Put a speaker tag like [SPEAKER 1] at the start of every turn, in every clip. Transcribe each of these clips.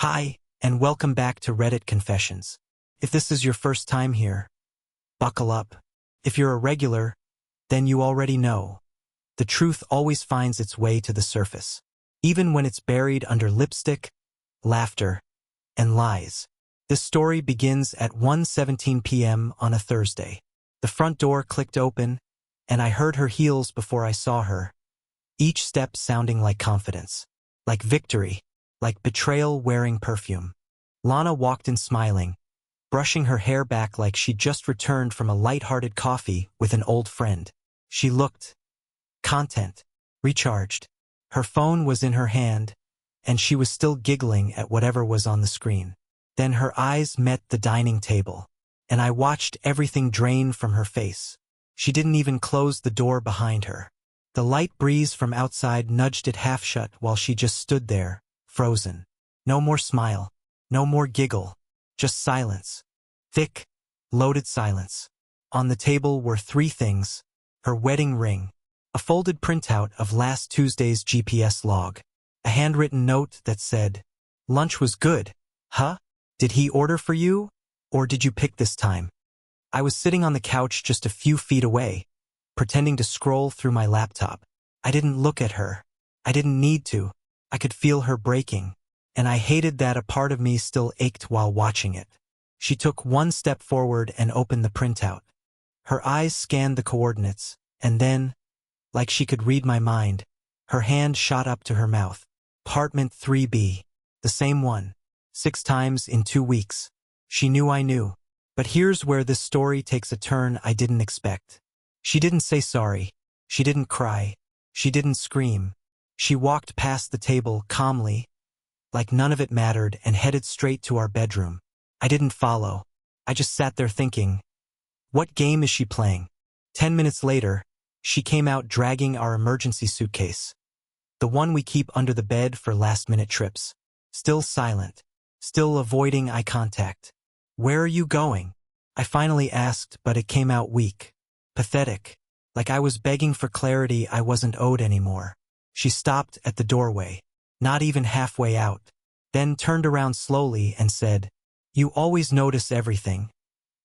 [SPEAKER 1] Hi, and welcome back to Reddit Confessions. If this is your first time here, buckle up. If you're a regular, then you already know. The truth always finds its way to the surface, even when it's buried under lipstick, laughter, and lies. This story begins at 1:17 p.m. on a Thursday. The front door clicked open, and I heard her heels before I saw her, each step sounding like confidence, like victory, like betrayal wearing perfume. Lana walked in smiling, brushing her hair back like she'd just returned from a light-hearted coffee with an old friend. She looked content, recharged. Her phone was in her hand, and she was still giggling at whatever was on the screen. Then her eyes met the dining table, and I watched everything drain from her face. She didn't even close the door behind her. The light breeze from outside nudged it half shut while she just stood there, frozen. No more smile, no more giggle, just silence. Thick, loaded silence. On the table were three things: her wedding ring, a folded printout of last Tuesday's GPS log, a handwritten note that said, "Lunch was good, huh? Did he order for you, or did you pick this time?" I was sitting on the couch just a few feet away, pretending to scroll through my laptop. I didn't look at her. I didn't need to. I could feel her breaking, and I hated that a part of me still ached while watching it. She took one step forward and opened the printout. Her eyes scanned the coordinates, and then, like she could read my mind, her hand shot up to her mouth. Apartment 3B. The same one. 6 times in 2 weeks. She knew I knew. But here's where this story takes a turn I didn't expect. She didn't say sorry. She didn't cry. She didn't scream. She walked past the table calmly, like none of it mattered, and headed straight to our bedroom. I didn't follow. I just sat there thinking, what game is she playing? 10 minutes later, she came out dragging our emergency suitcase, the one we keep under the bed for last-minute trips. Still silent, still avoiding eye contact. "Where are you going?" I finally asked, but it came out weak, pathetic, like I was begging for clarity I wasn't owed anymore. She stopped at the doorway, not even halfway out, then turned around slowly and said, "You always notice everything.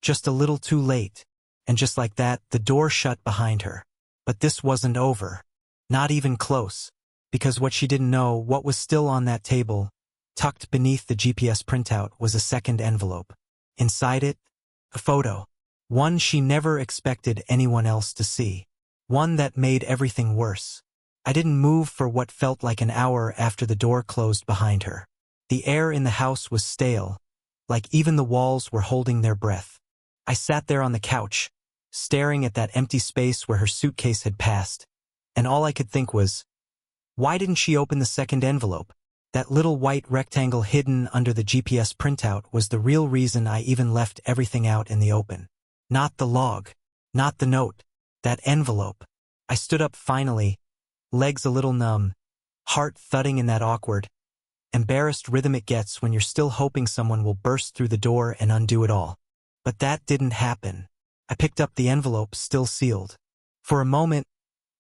[SPEAKER 1] Just a little too late." And just like that, the door shut behind her. But this wasn't over. Not even close. Because what she didn't know, what was still on that table, tucked beneath the GPS printout, was a second envelope. Inside it, a photo. One she never expected anyone else to see. One that made everything worse. I didn't move for what felt like an hour after the door closed behind her. The air in the house was stale, like even the walls were holding their breath. I sat there on the couch, staring at that empty space where her suitcase had passed, and all I could think was, why didn't she open the second envelope? That little white rectangle hidden under the GPS printout was the real reason I even left everything out in the open. Not the log, not the note, that envelope. I stood up finally, legs a little numb, heart thudding in that awkward, embarrassed rhythm it gets when you're still hoping someone will burst through the door and undo it all. But that didn't happen. I picked up the envelope, still sealed. For a moment,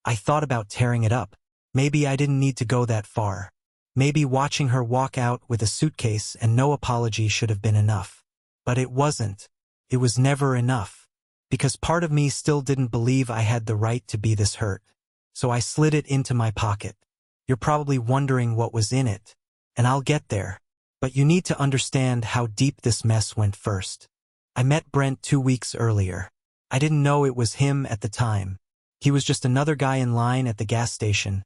[SPEAKER 1] I thought about tearing it up. Maybe I didn't need to go that far. Maybe watching her walk out with a suitcase and no apology should have been enough. But it wasn't. It was never enough. Because part of me still didn't believe I had the right to be this hurt. So I slid it into my pocket. You're probably wondering what was in it, and I'll get there. But you need to understand how deep this mess went first. I met Brent 2 weeks earlier. I didn't know it was him at the time. He was just another guy in line at the gas station.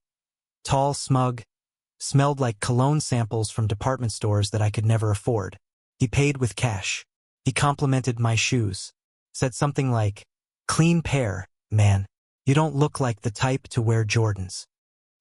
[SPEAKER 1] Tall, smug, smelled like cologne samples from department stores that I could never afford. He paid with cash. He complimented my shoes. Said something like, "Clean pair, man. You don't look like the type to wear Jordans."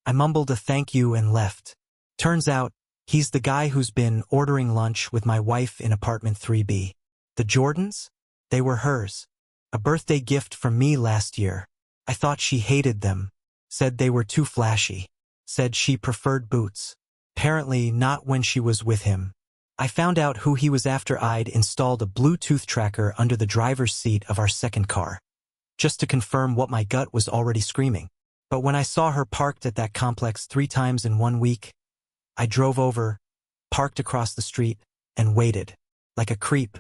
[SPEAKER 1] I mumbled a thank you and left. Turns out, he's the guy who's been ordering lunch with my wife in apartment 3B. The Jordans? They were hers. A birthday gift from me last year. I thought she hated them. Said they were too flashy. Said she preferred boots. Apparently not when she was with him. I found out who he was after I'd installed a Bluetooth tracker under the driver's seat of our second car, just to confirm what my gut was already screaming. But when I saw her parked at that complex 3 times in 1 week, I drove over, parked across the street, and waited. Like a creep.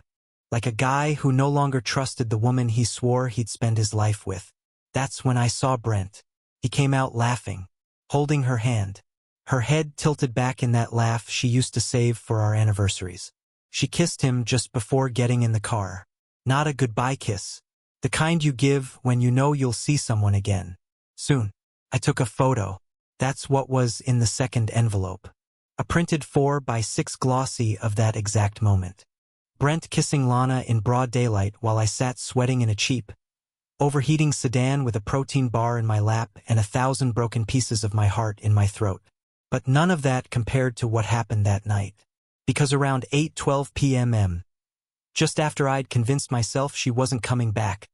[SPEAKER 1] Like a guy who no longer trusted the woman he swore he'd spend his life with. That's when I saw Brent. He came out laughing, holding her hand. Her head tilted back in that laugh she used to save for our anniversaries. She kissed him just before getting in the car. Not a goodbye kiss. The kind you give when you know you'll see someone again. Soon. I took a photo. That's what was in the second envelope. A printed 4x6 glossy of that exact moment. Brent kissing Lana in broad daylight while I sat sweating in a cheap, overheating sedan with a protein bar in my lap and 1,000 broken pieces of my heart in my throat. But none of that compared to what happened that night. Because around 8:12 p.m., just after I'd convinced myself she wasn't coming back,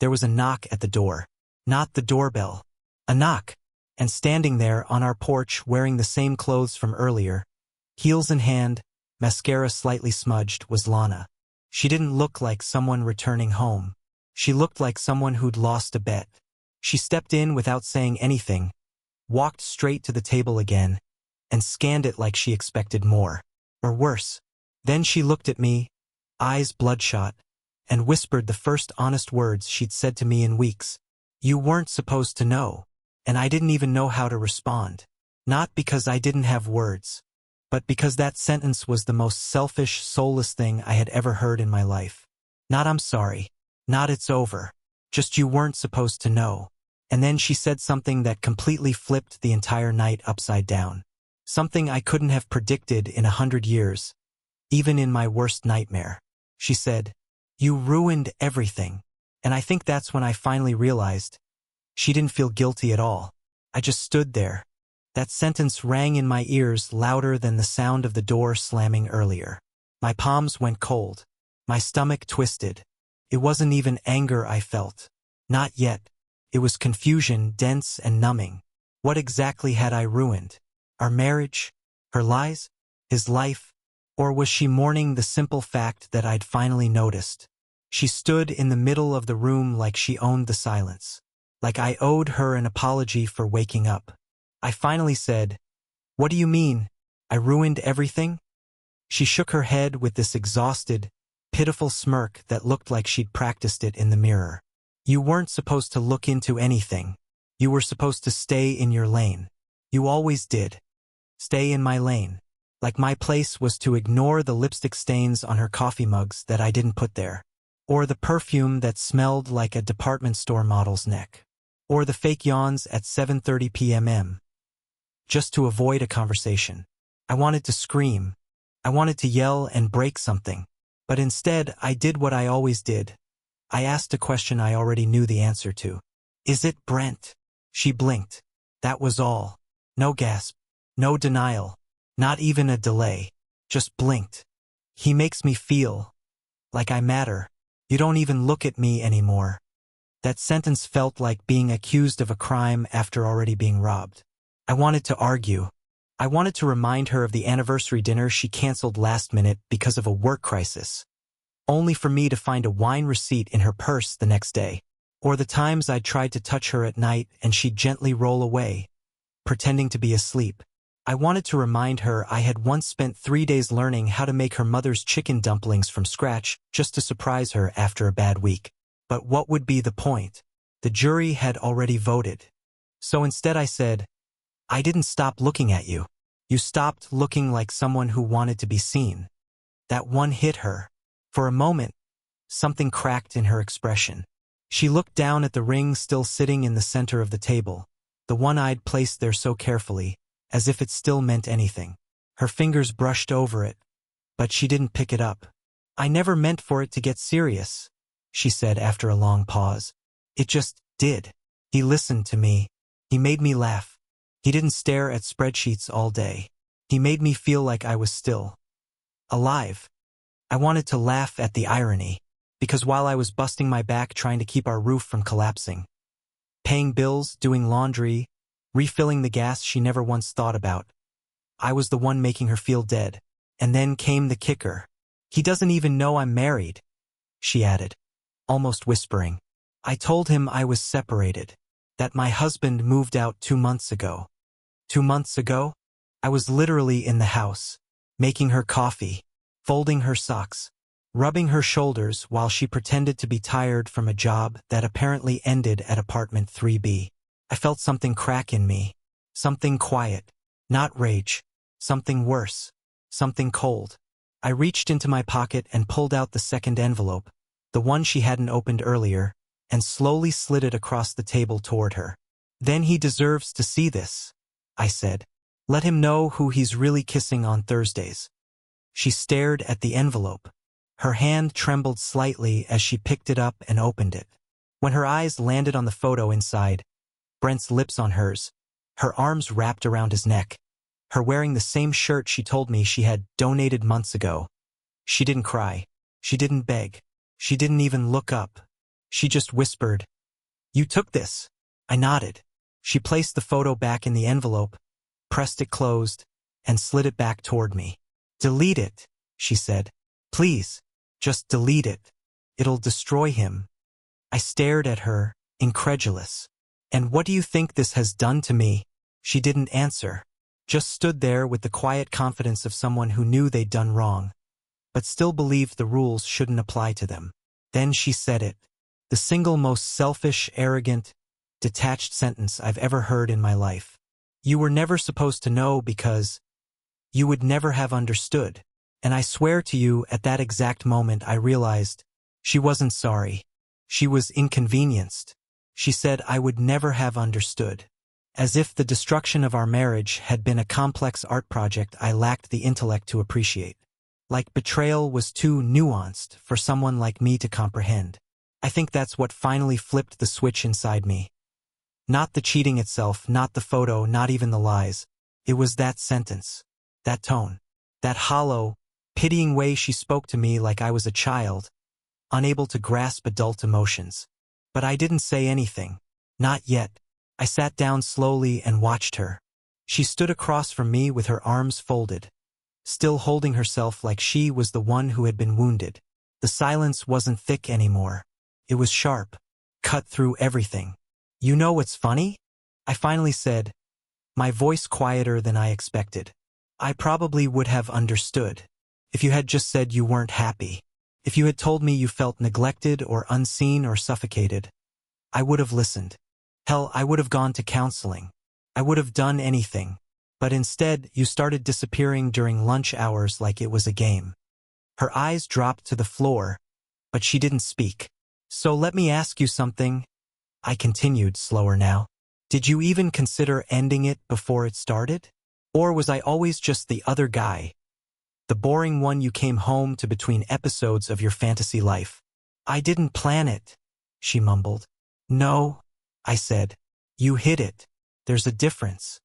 [SPEAKER 1] there was a knock at the door. Not the doorbell. A knock. And standing there on our porch wearing the same clothes from earlier, heels in hand, mascara slightly smudged, was Lana. She didn't look like someone returning home. She looked like someone who'd lost a bet. She stepped in without saying anything, walked straight to the table again, and scanned it like she expected more. Or worse. Then she looked at me, eyes bloodshot, and whispered the first honest words she'd said to me in weeks. "You weren't supposed to know." And I didn't even know how to respond. Not because I didn't have words, but because that sentence was the most selfish, soulless thing I had ever heard in my life. Not "I'm sorry." Not "it's over." Just "you weren't supposed to know." And then she said something that completely flipped the entire night upside down. Something I couldn't have predicted in 100 years, even in my worst nightmare. She said, "You ruined everything." And I think that's when I finally realized she didn't feel guilty at all. I just stood there. That sentence rang in my ears louder than the sound of the door slamming earlier. My palms went cold. My stomach twisted. It wasn't even anger I felt. Not yet. It was confusion, dense and numbing. What exactly had I ruined? Our marriage? Her lies? His life? Or was she mourning the simple fact that I'd finally noticed? She stood in the middle of the room like she owned the silence. Like I owed her an apology for waking up. I finally said, "What do you mean? I ruined everything?" She shook her head with this exhausted, pitiful smirk that looked like she'd practiced it in the mirror. "You weren't supposed to look into anything. You were supposed to stay in your lane. You always did. Stay in my lane." Like my place was to ignore the lipstick stains on her coffee mugs that I didn't put there. Or the perfume that smelled like a department store model's neck. Or the fake yawns at 7:30 p.m. Just to avoid a conversation. I wanted to scream. I wanted to yell and break something. But instead, I did what I always did. I asked a question I already knew the answer to. "Is it Brent?" She blinked. That was all. No gasp. No denial. Not even a delay. Just blinked. "He makes me feel like I matter. You don't even look at me anymore." That sentence felt like being accused of a crime after already being robbed. I wanted to argue. I wanted to remind her of the anniversary dinner she canceled last minute because of a work crisis, only for me to find a wine receipt in her purse the next day. Or the times I'd tried to touch her at night and she'd gently roll away, pretending to be asleep. I wanted to remind her I had once spent 3 days learning how to make her mother's chicken dumplings from scratch just to surprise her after a bad week. But what would be the point? The jury had already voted. So instead I said, "I didn't stop looking at you. You stopped looking like someone who wanted to be seen." That one hit her. For a moment, something cracked in her expression. She looked down at the ring still sitting in the center of the table, the one I'd placed there so carefully, as if it still meant anything. Her fingers brushed over it, but she didn't pick it up. "I never meant for it to get serious," she said after a long pause. "It just did." He listened to me. He made me laugh. He didn't stare at spreadsheets all day. He made me feel like I was still alive. I wanted to laugh at the irony, because while I was busting my back trying to keep our roof from collapsing, paying bills, doing laundry, refilling the gas she never once thought about, I was the one making her feel dead. And then came the kicker. "He doesn't even know I'm married," she added, almost whispering. "I told him I was separated, that my husband moved out 2 months ago." 2 months ago? I was literally in the house, making her coffee, folding her socks, rubbing her shoulders while she pretended to be tired from a job that apparently ended at apartment 3B. I felt something crack in me. Something quiet. Not rage. Something worse. Something cold. I reached into my pocket and pulled out the second envelope, the one she hadn't opened earlier, and slowly slid it across the table toward her. Then he deserves to see this, I said. Let him know who he's really kissing on Thursdays. She stared at the envelope. Her hand trembled slightly as she picked it up and opened it. When her eyes landed on the photo inside, Brent's lips on hers, her arms wrapped around his neck, her wearing the same shirt she told me she had donated months ago. She didn't cry. She didn't beg. She didn't even look up. She just whispered, "You took this." I nodded. She placed the photo back in the envelope, pressed it closed, and slid it back toward me. "Delete it," she said. "Please, just delete it. It'll destroy him." I stared at her, incredulous. "And what do you think this has done to me?" She didn't answer, just stood there with the quiet confidence of someone who knew they'd done wrong, but still believed the rules shouldn't apply to them. Then she said it, the single most selfish, arrogant, detached sentence I've ever heard in my life. "You were never supposed to know because you would never have understood." And I swear to you, at that exact moment I realized she wasn't sorry. She was inconvenienced. She said I would never have understood. As if the destruction of our marriage had been a complex art project I lacked the intellect to appreciate. Like betrayal was too nuanced for someone like me to comprehend. I think that's what finally flipped the switch inside me. Not the cheating itself, not the photo, not even the lies. It was that sentence, that tone, that hollow, pitying way she spoke to me like I was a child, unable to grasp adult emotions. But I didn't say anything. Not yet. I sat down slowly and watched her. She stood across from me with her arms folded, still holding herself like she was the one who had been wounded. The silence wasn't thick anymore. It was sharp, cut through everything. "You know what's funny?" I finally said, my voice quieter than I expected. "I probably would have understood if you had just said you weren't happy. If you had told me you felt neglected or unseen or suffocated, I would have listened. Hell, I would have gone to counseling. I would have done anything. But instead, you started disappearing during lunch hours like it was a game." Her eyes dropped to the floor, but she didn't speak. "So let me ask you something," I continued, slower now. "Did you even consider ending it before it started? Or was I always just the other guy? The boring one you came home to between episodes of your fantasy life?" "I didn't plan it," she mumbled. "No," I said. "You hid it. There's a difference."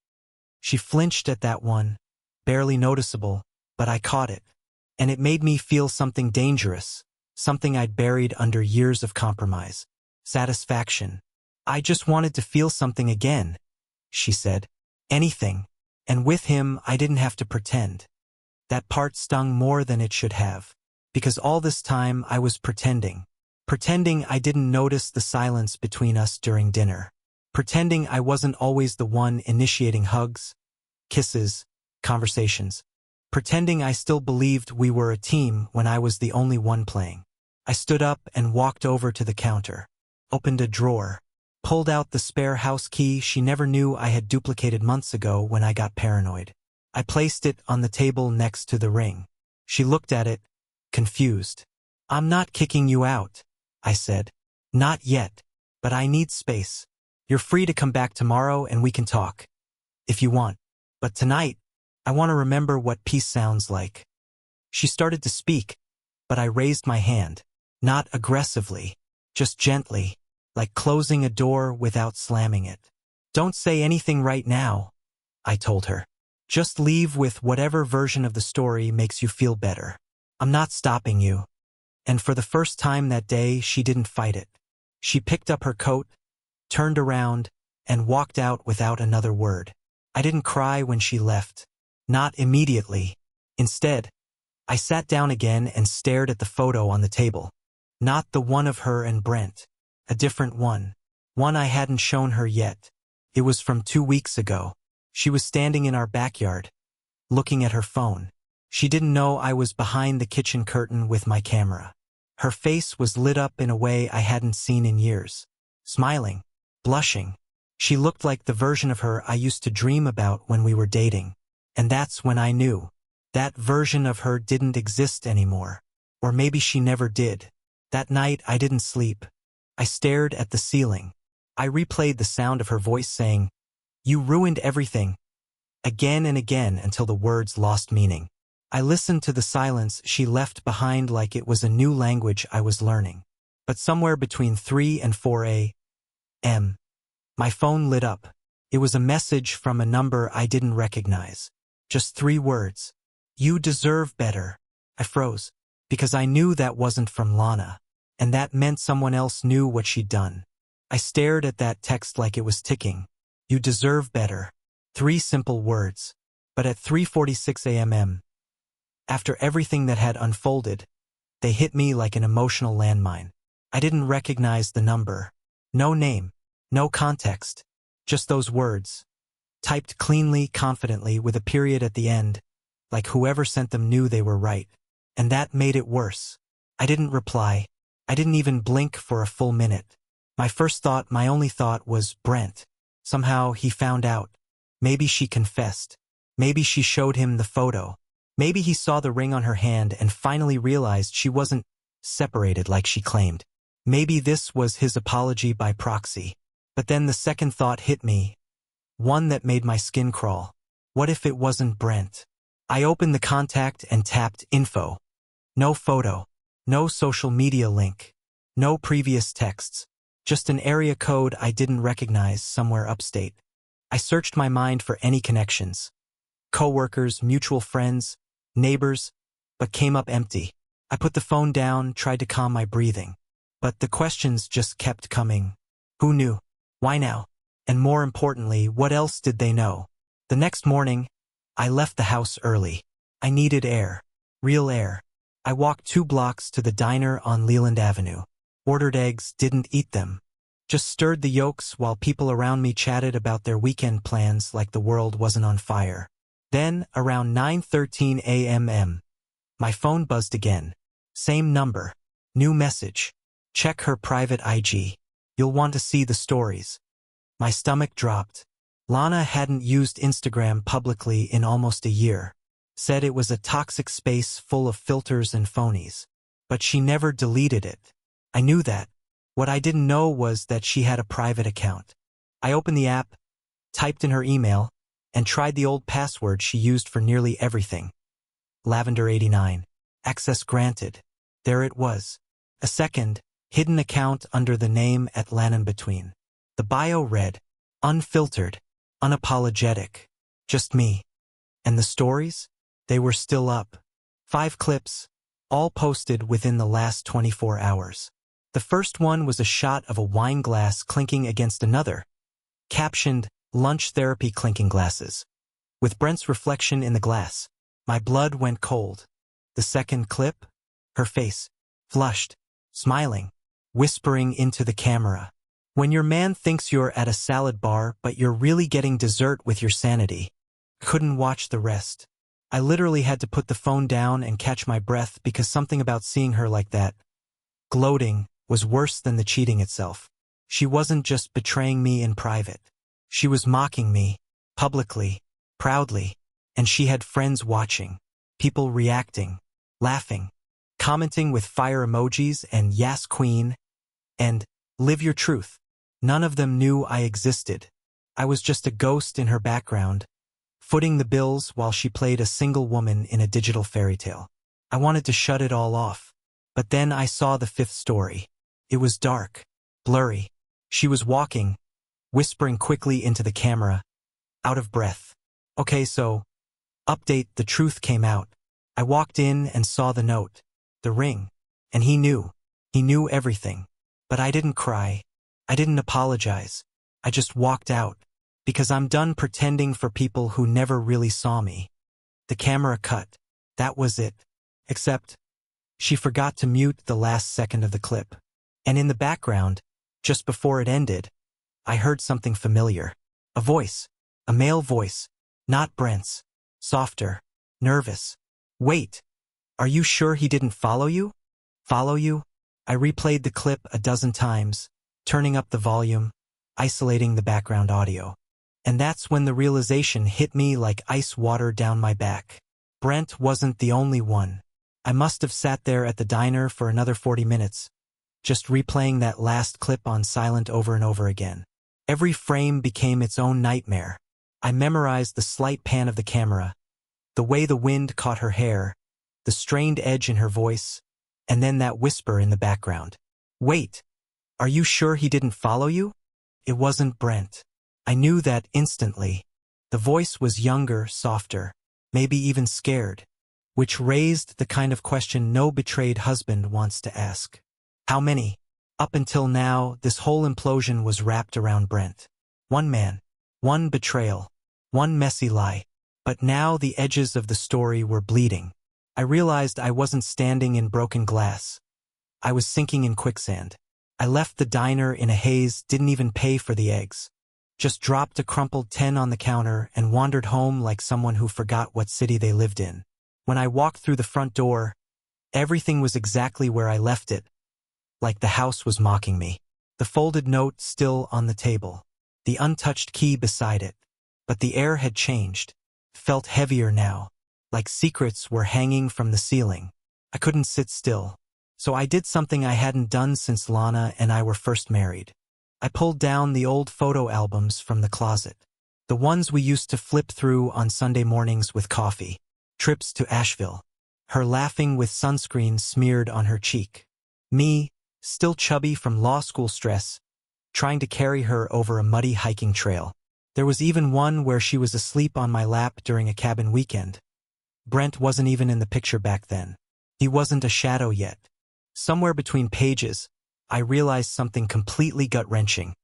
[SPEAKER 1] She flinched at that one, barely noticeable, but I caught it. And it made me feel something dangerous, something I'd buried under years of compromise. Satisfaction. "I just wanted to feel something again," she said. "Anything. And with him, I didn't have to pretend." That part stung more than it should have, because all this time I was pretending. Pretending I didn't notice the silence between us during dinner. Pretending I wasn't always the one initiating hugs, kisses, conversations. Pretending I still believed we were a team when I was the only one playing. I stood up and walked over to the counter, opened a drawer, pulled out the spare house key she never knew I had duplicated months ago when I got paranoid. I placed it on the table next to the ring. She looked at it, confused. "I'm not kicking you out," I said. "Not yet, but I need space. You're free to come back tomorrow and we can talk, if you want. But tonight, I want to remember what peace sounds like." She started to speak, but I raised my hand, not aggressively, just gently, like closing a door without slamming it. "Don't say anything right now," I told her. "Just leave with whatever version of the story makes you feel better. I'm not stopping you." And for the first time that day, she didn't fight it. She picked up her coat, turned around, and walked out without another word. I didn't cry when she left. Not immediately. Instead, I sat down again and stared at the photo on the table. Not the one of her and Brent. A different one. One I hadn't shown her yet. It was from 2 weeks ago. She was standing in our backyard, looking at her phone. She didn't know I was behind the kitchen curtain with my camera. Her face was lit up in a way I hadn't seen in years. Smiling, blushing. She looked like the version of her I used to dream about when we were dating. And that's when I knew. That version of her didn't exist anymore. Or maybe she never did. That night I didn't sleep. I stared at the ceiling. I replayed the sound of her voice saying, "You ruined everything," again and again until the words lost meaning. I listened to the silence she left behind like it was a new language I was learning. But somewhere between 3 and 4 a.m., my phone lit up. It was a message from a number I didn't recognize. Just 3 words. "You deserve better." I froze, because I knew that wasn't from Lana, and that meant someone else knew what she'd done. I stared at that text like it was ticking. You deserve better. 3 simple words. But at 3:46 a.m., after everything that had unfolded, they hit me like an emotional landmine. I didn't recognize the number. No name. No context. Just those words. Typed cleanly, confidently, with a period at the end, like whoever sent them knew they were right. And that made it worse. I didn't reply. I didn't even blink for a full minute. My only thought was Brent. Somehow he found out. Maybe she confessed. Maybe she showed him the photo. Maybe he saw the ring on her hand and finally realized she wasn't separated like she claimed. Maybe this was his apology by proxy. But then the second thought hit me. One that made my skin crawl. What if it wasn't Brent? I opened the contact and tapped info. No photo. No social media link. No previous texts. Just an area code I didn't recognize somewhere upstate. I searched my mind for any connections. Coworkers, mutual friends, neighbors, but came up empty. I put the phone down, tried to calm my breathing. But the questions just kept coming. Who knew? Why now? And more importantly, what else did they know? The next morning, I left the house early. I needed air. Real air. I walked 2 blocks to the diner on Leland Avenue. Ordered eggs, didn't eat them. Just stirred the yolks while people around me chatted about their weekend plans like the world wasn't on fire. Then, around 9:13 a.m., my phone buzzed again. Same number. New message. Check her private IG. You'll want to see the stories. My stomach dropped. Lana hadn't used Instagram publicly in almost a year. Said it was a toxic space full of filters and phonies. But she never deleted it. I knew that. What I didn't know was that she had a private account. I opened the app, typed in her email, and tried the old password she used for nearly everything. Lavender 89. Access granted. There it was. A second, hidden account under the name Atlantan Between. The bio read, unfiltered, unapologetic. Just me. And the stories? They were still up. 5 clips, all posted within the last 24 hours. The first one was a shot of a wine glass clinking against another, captioned, lunch therapy clinking glasses. With Brent's reflection in the glass, my blood went cold. The second clip? Her face, flushed, smiling, whispering into the camera. When your man thinks you're at a salad bar but you're really getting dessert with your sanity. Couldn't watch the rest. I literally had to put the phone down and catch my breath because something about seeing her like that, gloating, was worse than the cheating itself. She wasn't just betraying me in private. She was mocking me, publicly, proudly, and she had friends watching, people reacting, laughing, commenting with fire emojis and "Yas Queen," and "Live your truth." None of them knew I existed. I was just a ghost in her background, footing the bills while she played a single woman in a digital fairy tale. I wanted to shut it all off. But then I saw the 5th story. It was dark, blurry. She was walking, whispering quickly into the camera, out of breath. Okay, so, update, the truth came out. I walked in and saw the note, the ring, and he knew. He knew everything. But I didn't cry. I didn't apologize. I just walked out, because I'm done pretending for people who never really saw me. The camera cut. That was it. Except, she forgot to mute the last second of the clip. And in the background, just before it ended, I heard something familiar. A voice. A male voice. Not Brent's. Softer. Nervous. Wait, are you sure he didn't follow you? Follow you? I replayed the clip a dozen times, turning up the volume, isolating the background audio. And that's when the realization hit me like ice water down my back. Brent wasn't the only one. I must have sat there at the diner for another 40 minutes, just replaying that last clip on silent over and over again. Every frame became its own nightmare. I memorized the slight pan of the camera, the way the wind caught her hair, the strained edge in her voice, and then that whisper in the background. Wait, are you sure he didn't follow you? It wasn't Brent. I knew that instantly. The voice was younger, softer, maybe even scared, which raised the kind of question no betrayed husband wants to ask. How many? Up until now, this whole implosion was wrapped around Brent. One man, one betrayal, one messy lie. But now the edges of the story were bleeding. I realized I wasn't standing in broken glass. I was sinking in quicksand. I left the diner in a haze, didn't even pay for the eggs. Just dropped a crumpled 10 on the counter and wandered home like someone who forgot what city they lived in. When I walked through the front door, everything was exactly where I left it, like the house was mocking me. The folded note still on the table, the untouched key beside it. But the air had changed, felt heavier now, like secrets were hanging from the ceiling. I couldn't sit still. So I did something I hadn't done since Lana and I were first married. I pulled down the old photo albums from the closet. The ones we used to flip through on Sunday mornings with coffee. Trips to Asheville. Her laughing with sunscreen smeared on her cheek. Me, still chubby from law school stress, trying to carry her over a muddy hiking trail. There was even one where she was asleep on my lap during a cabin weekend. Brent wasn't even in the picture back then. He wasn't a shadow yet. Somewhere between pages, I realized something completely gut-wrenching.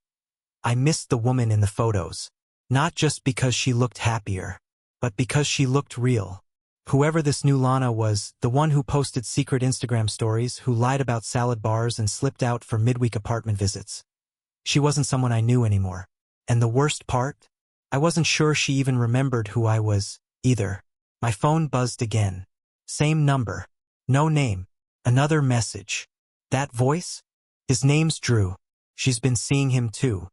[SPEAKER 1] I missed the woman in the photos. Not just because she looked happier, but because she looked real. Whoever this new Lana was, the one who posted secret Instagram stories, who lied about salad bars and slipped out for midweek apartment visits. She wasn't someone I knew anymore. And the worst part? I wasn't sure she even remembered who I was, either. My phone buzzed again. Same number. No name. Another message. That voice? His name's Drew. She's been seeing him too.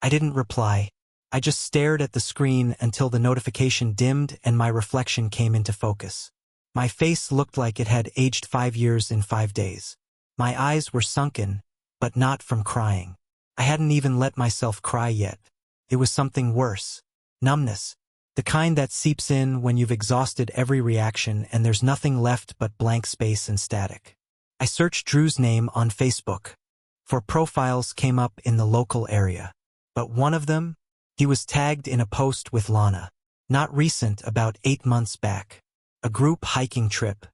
[SPEAKER 1] I didn't reply. I just stared at the screen until the notification dimmed and my reflection came into focus. My face looked like it had aged 5 years in 5 days. My eyes were sunken, but not from crying. I hadn't even let myself cry yet. It was something worse. Numbness. The kind that seeps in when you've exhausted every reaction and there's nothing left but blank space and static. I searched Drew's name on Facebook. 4 profiles came up in the local area. But one of them, he was tagged in a post with Lana. Not recent, about 8 months back. A group hiking trip.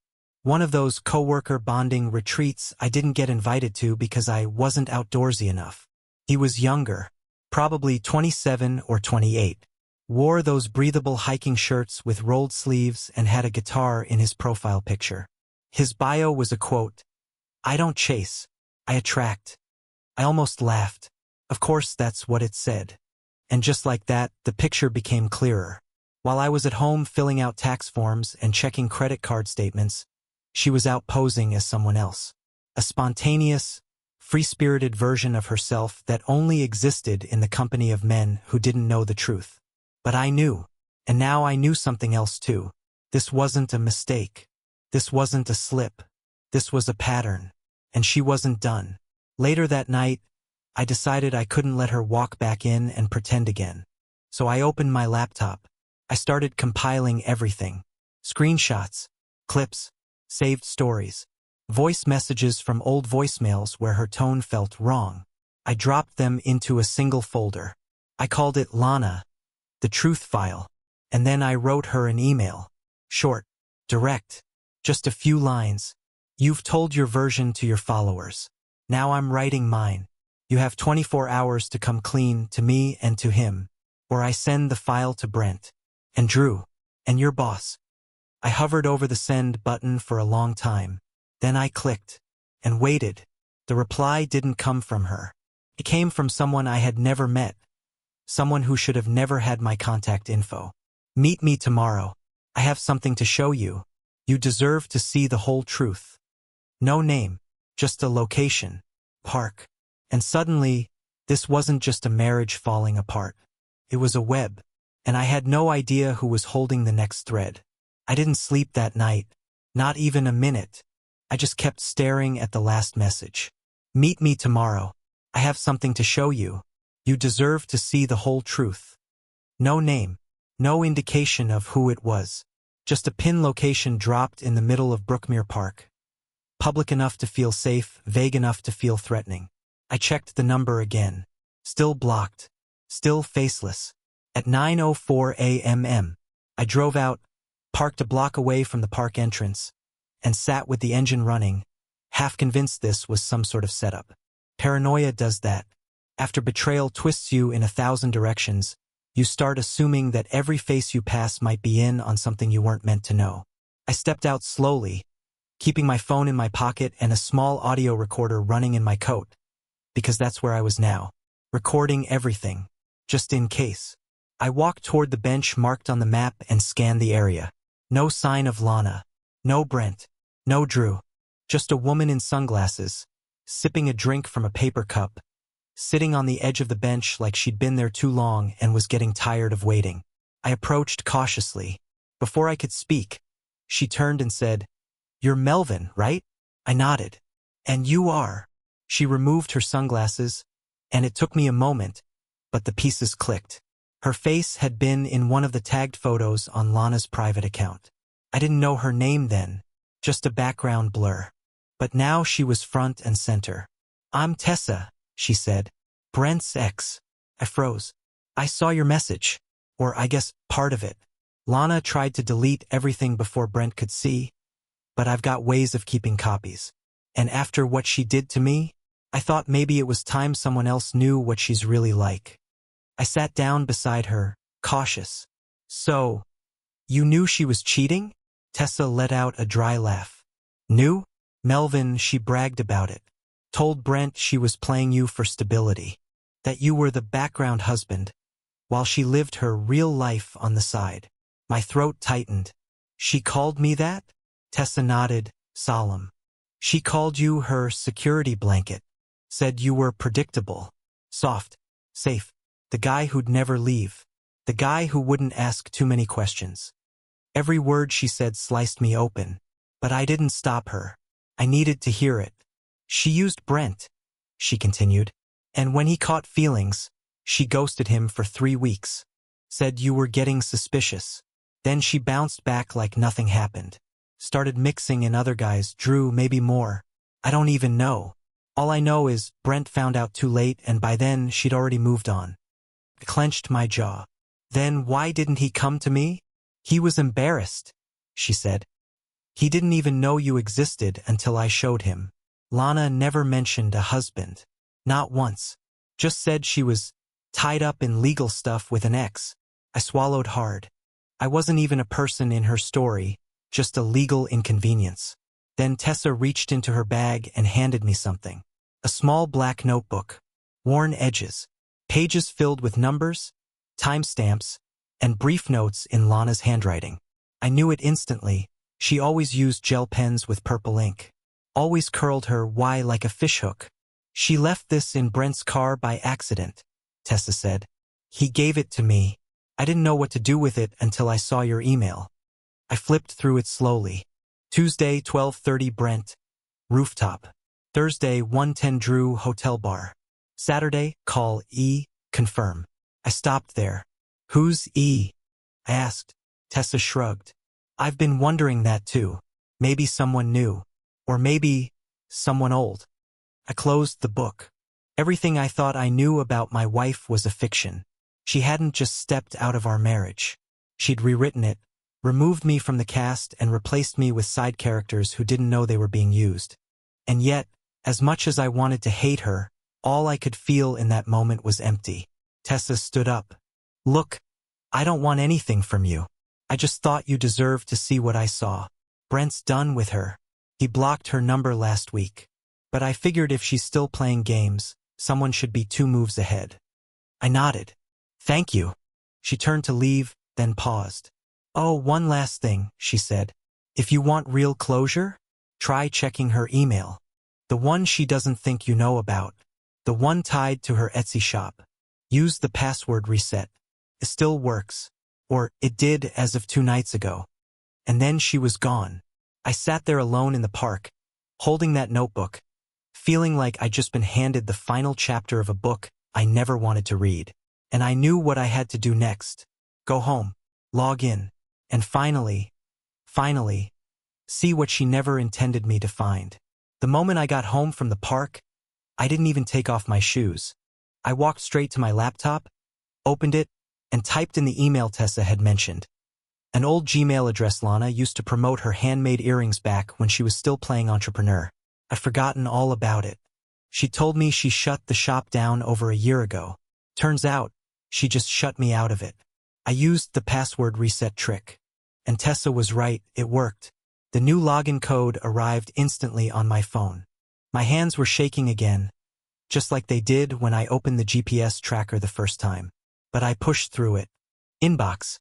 [SPEAKER 1] One of those coworker bonding retreats I didn't get invited to because I wasn't outdoorsy enough. He was younger, probably 27 or 28. Wore those breathable hiking shirts with rolled sleeves and had a guitar in his profile picture. His bio was a quote, "I don't chase, I attract." I almost laughed. Of course that's what it said. And just like that, the picture became clearer. While I was at home filling out tax forms and checking credit card statements, she was out posing as someone else. A spontaneous, free-spirited version of herself that only existed in the company of men who didn't know the truth. But I knew. And now I knew something else too. This wasn't a mistake. This wasn't a slip. This was a pattern. And she wasn't done. Later that night, I decided I couldn't let her walk back in and pretend again. So I opened my laptop. I started compiling everything. Screenshots, clips, saved stories, voice messages from old voicemails where her tone felt wrong. I dropped them into a single folder. I called it Lana, the truth file. And then I wrote her an email. Short, direct, just a few lines. "You've told your version to your followers. Now I'm writing mine. You have 24 hours to come clean to me and to him, or I send the file to Brent, and Drew, and your boss." I hovered over the send button for a long time. Then I clicked, and waited. The reply didn't come from her. It came from someone I had never met. Someone who should have never had my contact info. "Meet me tomorrow. I have something to show you." You deserve to see the whole truth. No name, just a location, park. And suddenly, this wasn't just a marriage falling apart. It was a web, and I had no idea who was holding the next thread. I didn't sleep that night, not even a minute. I just kept staring at the last message. Meet me tomorrow. I have something to show you. You deserve to see the whole truth. No name, no indication of who it was. Just a pin location dropped in the middle of Brookmere Park. Public enough to feel safe, vague enough to feel threatening. I checked the number again. Still blocked. Still faceless. At 9:04 a.m. I drove out, parked a block away from the park entrance, and sat with the engine running, half convinced this was some sort of setup. Paranoia does that. After betrayal twists you in 1,000 directions, you start assuming that every face you pass might be in on something you weren't meant to know. I stepped out slowly, keeping my phone in my pocket and a small audio recorder running in my coat, because that's where I was now, recording everything, just in case. I walked toward the bench marked on the map and scanned the area. No sign of Lana. No Brent. No Drew. Just a woman in sunglasses, sipping a drink from a paper cup, sitting on the edge of the bench like she'd been there too long and was getting tired of waiting. I approached cautiously. Before I could speak, she turned and said, "You're Melvin, right?" I nodded. "And you are." She removed her sunglasses, and it took me a moment, but the pieces clicked. Her face had been in one of the tagged photos on Lana's private account. I didn't know her name then, just a background blur. But now she was front and center. "I'm Tessa," she said. "Brent's ex." I froze. "I saw your message. Or I guess part of it." Lana tried to delete everything before Brent could see, but I've got ways of keeping copies. And after what she did to me, I thought maybe it was time someone else knew what she's really like. I sat down beside her, cautious. "So, you knew she was cheating?" Tessa let out a dry laugh. "Knew? Melvin, she bragged about it. Told Brent she was playing you for stability. That you were the background husband, while she lived her real life on the side." My throat tightened. "She called me that?" Tessa nodded, solemn. "She called you her security blanket. Said you were predictable, soft, safe. The guy who'd never leave. The guy who wouldn't ask too many questions." Every word she said sliced me open, but I didn't stop her. I needed to hear it. "She used Brent," she continued, "and when he caught feelings, she ghosted him for 3 weeks. Said you were getting suspicious. Then she bounced back like nothing happened. Started mixing in other guys, Drew, maybe more. I don't even know. All I know is Brent found out too late, and by then she'd already moved on." I clenched my jaw. "Then why didn't he come to me?" "He was embarrassed," she said. "He didn't even know you existed until I showed him." Lana never mentioned a husband. Not once. Just said she was tied up in legal stuff with an ex. I swallowed hard. I wasn't even a person in her story, just a legal inconvenience. Then Tessa reached into her bag and handed me something. A small black notebook. Worn edges. Pages filled with numbers, timestamps, and brief notes in Lana's handwriting. I knew it instantly. She always used gel pens with purple ink. Always curled her Y like a fishhook. "She left this in Brent's car by accident," Tessa said. "He gave it to me. I didn't know what to do with it until I saw your email." I flipped through it slowly. Tuesday, 12:30 Brent, rooftop. Thursday, 1:10 Drew, hotel bar. Saturday, call E, confirm. I stopped there. "Who's E?" I asked. Tessa shrugged. "I've been wondering that too. Maybe someone new. Or maybe someone old." I closed the book. Everything I thought I knew about my wife was a fiction. She hadn't just stepped out of our marriage. She'd rewritten it, removed me from the cast, and replaced me with side characters who didn't know they were being used. And yet, as much as I wanted to hate her, all I could feel in that moment was empty. Tessa stood up. "Look, I don't want anything from you. I just thought you deserved to see what I saw. Brent's done with her. He blocked her number last week. But I figured if she's still playing games, someone should be 2 moves ahead." I nodded. "Thank you." She turned to leave, then paused. "Oh, one last thing," she said. If you want real closure, try checking her email. The one she doesn't think you know about. The one tied to her Etsy shop. Use the password reset. It still works. Or, it did as of 2 nights ago. And then she was gone. I sat there alone in the park, holding that notebook, feeling like I'd just been handed the final chapter of a book I never wanted to read. And I knew what I had to do next. Go home, log in, and finally, see what she never intended me to find. The moment I got home from the park, I didn't even take off my shoes. I walked straight to my laptop, opened it, and typed in the email Tessa had mentioned. An old Gmail address. Lana used to promote her handmade earrings back when she was still playing entrepreneur. I'd forgotten all about it. She told me she shut the shop down over a year ago. Turns out, she just shut me out of it. I used the password reset trick. And Tessa was right, it worked. The new login code arrived instantly on my phone. My hands were shaking again, just like they did when I opened the GPS tracker the first time. But I pushed through it. Inbox.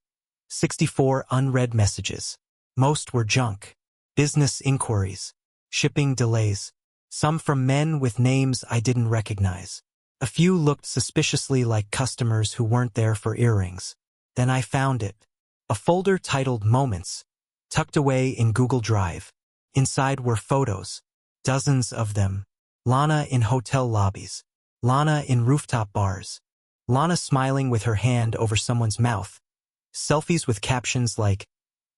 [SPEAKER 1] 64 unread messages. Most were junk. Business inquiries. Shipping delays. Some from men with names I didn't recognize. A few looked suspiciously like customers who weren't there for earrings. Then I found it. A folder titled Moments, tucked away in Google Drive. Inside were photos. Dozens of them. Lana in hotel lobbies. Lana in rooftop bars. Lana smiling with her hand over someone's mouth. Selfies with captions like,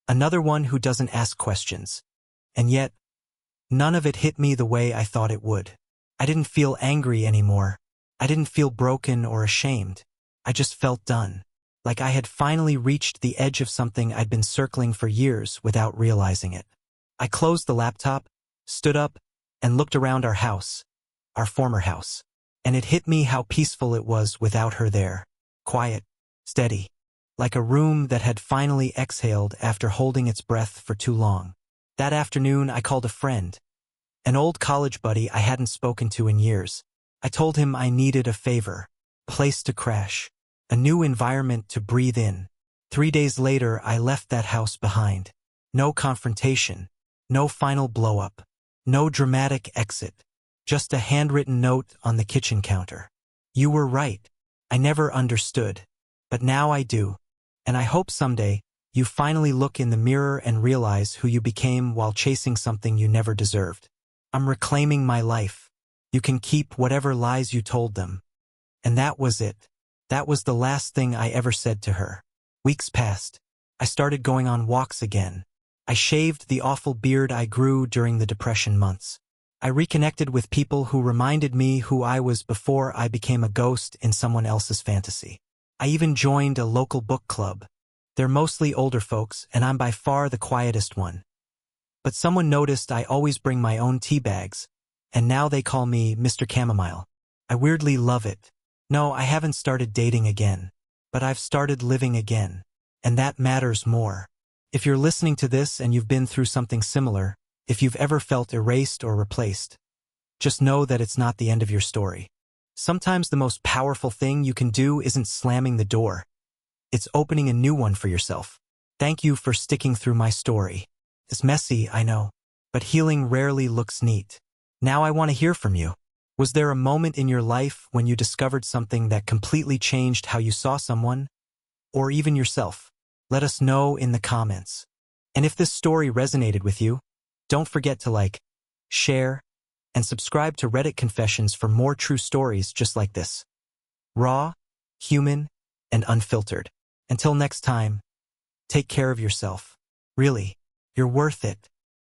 [SPEAKER 1] "Another one who doesn't ask questions." And yet, none of it hit me the way I thought it would. I didn't feel angry anymore. I didn't feel broken or ashamed. I just felt done. Like I had finally reached the edge of something I'd been circling for years without realizing it. I closed the laptop, stood up, and looked around our house, our former house. And it hit me how peaceful it was without her there. Quiet, steady, like a room that had finally exhaled after holding its breath for too long. That afternoon, I called a friend, an old college buddy I hadn't spoken to in years. I told him I needed a favor, a place to crash, a new environment to breathe in. 3 days later, I left that house behind. No confrontation, no final blow-up, no dramatic exit, just a handwritten note on the kitchen counter. You were right. I never understood, but now I do. And I hope someday, you finally look in the mirror and realize who you became while chasing something you never deserved. I'm reclaiming my life. You can keep whatever lies you told them. And that was it. That was the last thing I ever said to her. Weeks passed. I started going on walks again. I shaved the awful beard I grew during the depression months. I reconnected with people who reminded me who I was before I became a ghost in someone else's fantasy. I even joined a local book club. They're mostly older folks, and I'm by far the quietest one. But someone noticed I always bring my own tea bags, and now they call me Mr. Chamomile. I weirdly love it. No, I haven't started dating again, but I've started living again, and that matters more. If you're listening to this and you've been through something similar, if you've ever felt erased or replaced, just know that it's not the end of your story. Sometimes the most powerful thing you can do isn't slamming the door. It's opening a new one for yourself. Thank you for sticking through my story. It's messy, I know, but healing rarely looks neat. Now I want to hear from you. Was there a moment in your life when you discovered something that completely changed how you saw someone, or even yourself? Let us know in the comments. And if this story resonated with you, don't forget to like, share, and subscribe to Reddit Confessions for more true stories just like this. Raw, human, and unfiltered. Until next time, take care of yourself. Really, you're worth it.